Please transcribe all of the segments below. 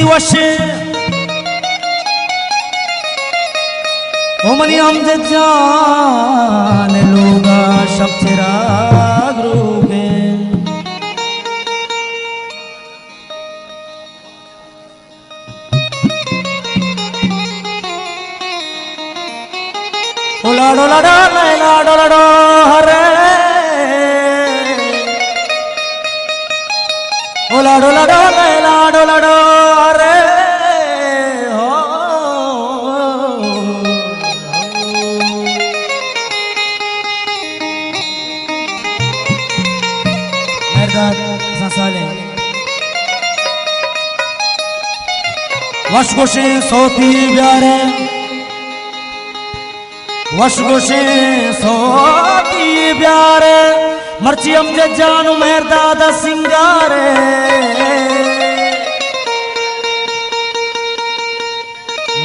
वश ओमनी अमजद जान लोगा शब चिराग रोगे ओलाडो लाडो लाडो लाडो हरे ओलाडो लाडो लाडो लाडो हरे वशगोशे सोती प्यारे वशगोशे सोती प्यारे मर्ची अमजद जानू मेहरदादा सिंगारे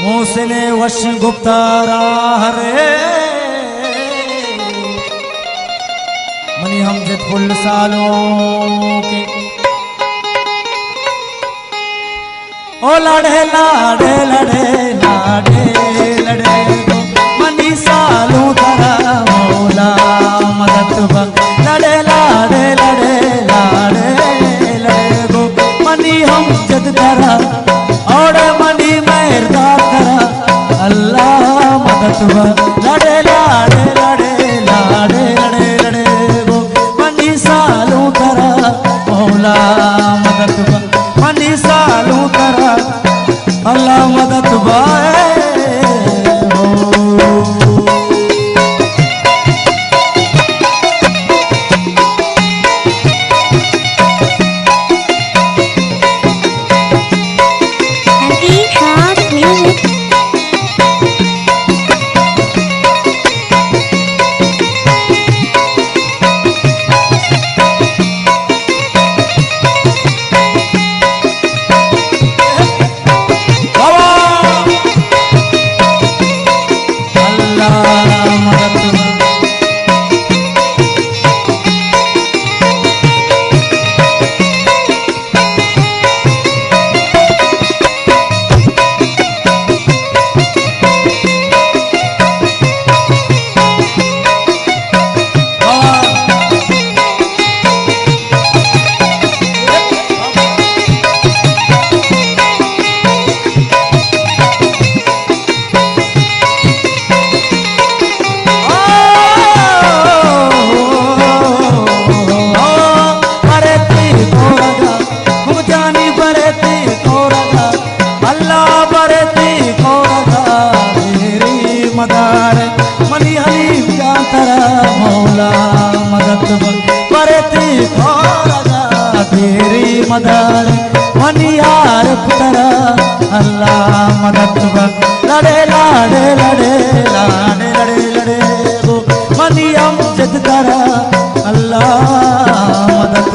मोसले वश गुप्तारा हरे मनी अमजद फुल सालों के ओ लड़े लाडे लड़े लाडे लड़े मनी सालों तरा मौला मदद लड़े लाडे लड़े लाडे लड़े गो मनी हम जद तरा और मनी मेहरदा तरा अल्लाह मदद लड़े लाडे लड़े लाडे लड़े लड़े गो मनी सालों तरा मौला मदद मनी सालों तरा अल्लाह मदद बाए मनी हलीम का तरा मौला मदद परती खोरगा तेरी मदद मनी यार तरा अल्लाह मदद लड़े लाडे लड़े लाडे लड़े लड़े गो मनी अमजद तरा अल्लाह मदद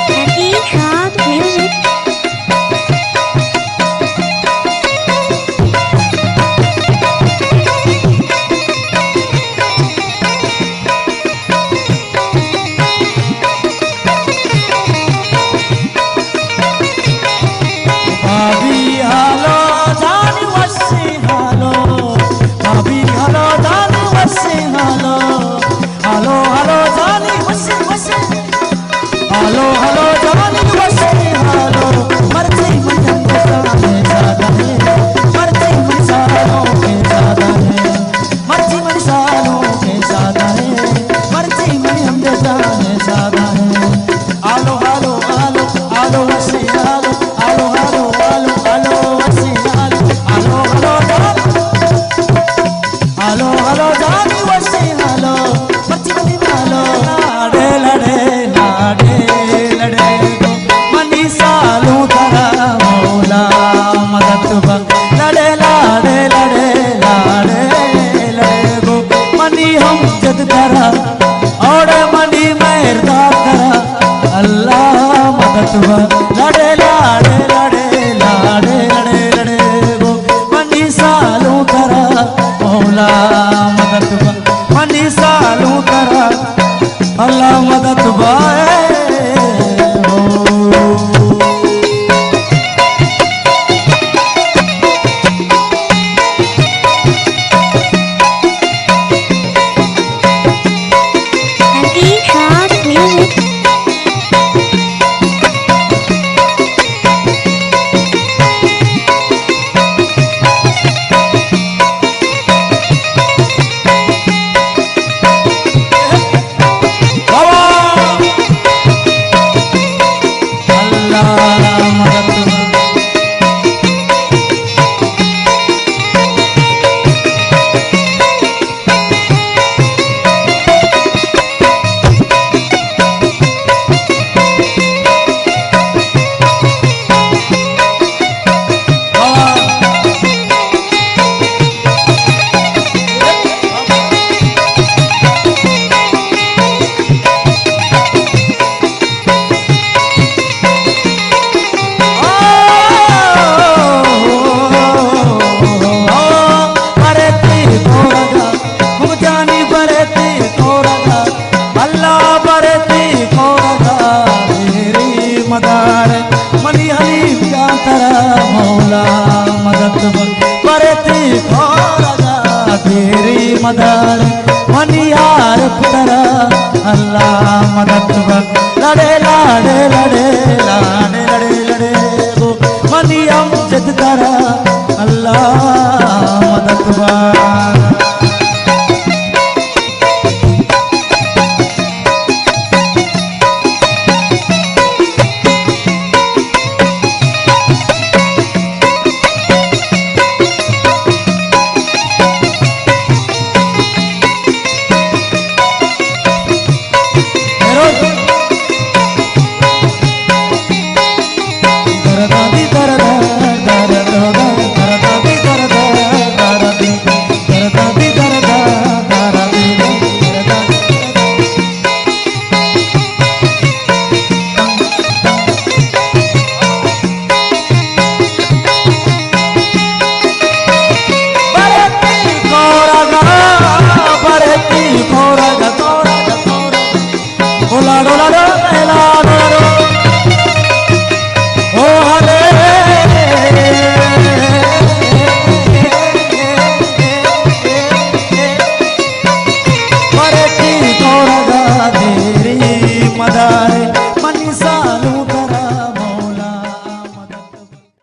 Happy Hug तुबा लड़े लाड़े लड़े लाड़े लड़े लड़े गो मनी सालू करा मौला मदद बा मनी सालू करा अल्लाह मदद बा मनी हलीम जातरा मौला मदद बरती खोरगा तेरी मदद मनी यार पुतरा अल्लाह मदद लड़े लाड़े लड़े लाड़े लड़े लड़े गो मनी हम जिद करा अल्लाह मदद मदारे